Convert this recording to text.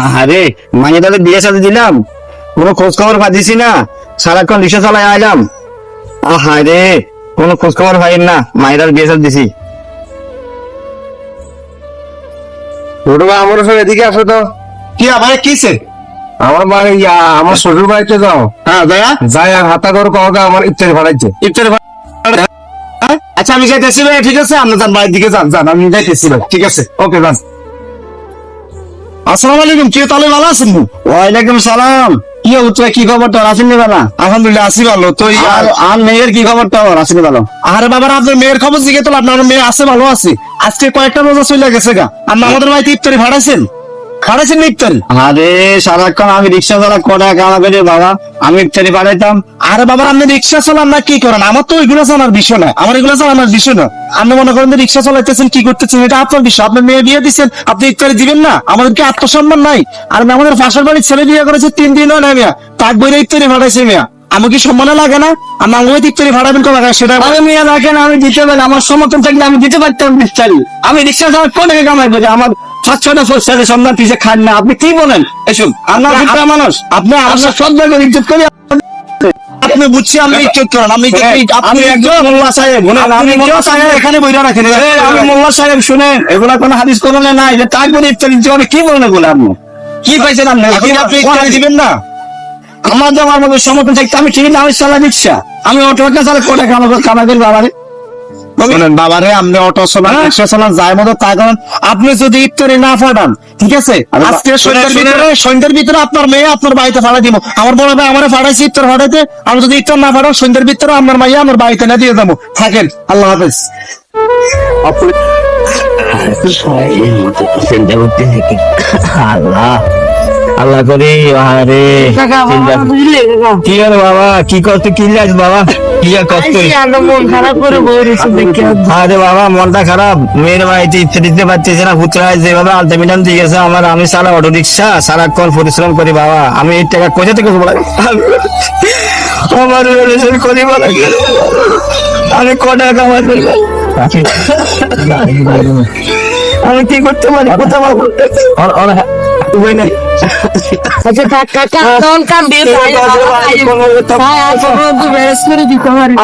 আরে মাইয়া তাদের বিয়ে সাথে দিলাম, কোনো খোঁজ খবর পাচ্ছি না, সারাক্ষণ রিক্সা চালাই আইলাম। আরে কোনো খোঁজ খবর পাইন না, মায়ের বিয়ে সাথে দিছি। ছোট ভাই আমার সঙ্গে এদিকে আসো তো। কি আবার কিসে? আমার বাড়ি আমার শ্বশুর বাড়িতে যাও। হ্যাঁ দয়া যাই আর হাতা করে কওগা আমার ইফতারি ভাড়াইছে। ইফতারি আচ্ছা আমি যাইতেছি ভাই, ঠিক আছে আপনি যান বাড়ির দিকে যান, যান আমি যাইতেছি ভাই, ঠিক আছে ওকে যান। আসসালামু আলাইকুম, কি তাহলে ভালো আছেন? ওয়ালাইকুম সালাম। কি হচ্ছে, কি খবর তোর? আসেন ভালো? আলহামদুলিল্লাহ আছি ভালো। তো আর মেয়ের কি খবর তোর? আসেন ভালো? আরে বাবা আপনার মেয়ের খবর জিজ্ঞেস তো, আপনার মেয়ে আছে ভালো আছে। আজকে কয়েকটা রোজা চলে গেছে গা, আপনি আমাদের বাড়িতে ইফতারি ভাড়াইছেন ইফতারি? আরে সারাক্ষণ আমি রিক্সা চালা কটা কামা করে বাবা, আমি ইফতারি পাঠাইতাম। আরে বাবা আপনি রিক্সা চালান না কি করেন, আমার তো ওইগুলো চালার বিষয় না, আমার এগুলো চালানোর বিষয় না। আপনি মনে করেন রিক্সা চালাইতেছেন কি করতেছেন এটা আপনার বিষয়। আপনার মেয়ে বিয়ে দিচ্ছেন, আপনি ইফতারি দিবেন না? আমাদেরকে আত্মসম্মান নাই? আর আমাদের পাশের বাড়ির ছেলে বিয়ে করেছে 3 দিন হয় না মেয়া, তাক বইরে ইফতারি পাঠাইছে মেয়া, আমাকে সম্মান লাগে না? আমি আঙুলে ইফতারি ভাড়াবেন কবে? সেটা আমি মেয়ে রাখেন, আমি দিতে পারি, আমার সমর্থন থাকলে আমি দিতে পারতাম ইফতারি। আমি রিক্সা চালাই কোন টাকা কামাই করি, আমার 5-6টা ছেলে সন্ধান পিছিয়ে খান না। আপনি কি বলেন এসব? আপনার মানুষ, আপনি আপনার সন্তানকে ইজ্জত করি, আপনি বুঝছি আপনি ইজ্জত করেন। আপনি একজন মোল্লা সাহেব, আপনি মোল্লা সাহেব এখানে বইরা রাখেন। আমি মোল্লা সাহেব শুনে এগুলা কোনো হাদিস কোরআনে নাই যে তাই বলে ইফতারি দিতে। কি বলেন এগুলো? আপনি কি পাইছেন? আপনি ইফতারি দিবেন না? আমার তো আমার মতো সমর্থন থাকতে আমি ঠিক না, আমি চালাই রিক্সা, আমি অটো চালাই কোটা কামাই করি বাবারে। বলেন বাবারে আপনি অটো চালান, রিক্সা চালান, যাই মতো তাই করেন। আপনি যদি ইফতারি না পাঠান, ঠিক আছে, আজকে সন্ধ্যার ভিতরে আপনার মেয়ে আপনার বাড়িতে ফাড়াই দিব। আমার বড় ভাই আমার ফাড়াইছে ইফতার ফাড়াইতে, আমি যদি ইফতার না ফাড়ান সন্ধ্যার ভিতরে আপনার মাইয়া আমার বাড়িতে না দিয়ে যাবো। থাকেন, আল্লাহ হাফেজ। আল্লাহ আল্লাহ করি। আরে কি আর বাবা, কি করতে কি লাগ বাবা, কি আর কষ্ট। আরে বাবা মনটা খারাপ, মেয়ের বাড়িতে ইচ্ছে দিতে পারতেছে না, পুত্রা যেভাবে আলটিমেটাম দিয়ে গেছে আমার। আমি সারা অটো রিক্সা সারাক্ষণ পরিশ্রম করি বাবা, আমি এই টাকা কোথা থেকে বলা আমার করি বলা, আমি ক টাকা কামাই করি, আমি কি করতে পারি? কোথাও আচ্ছা কাকা কোন কাম দিয়ে করে দিতে পারি।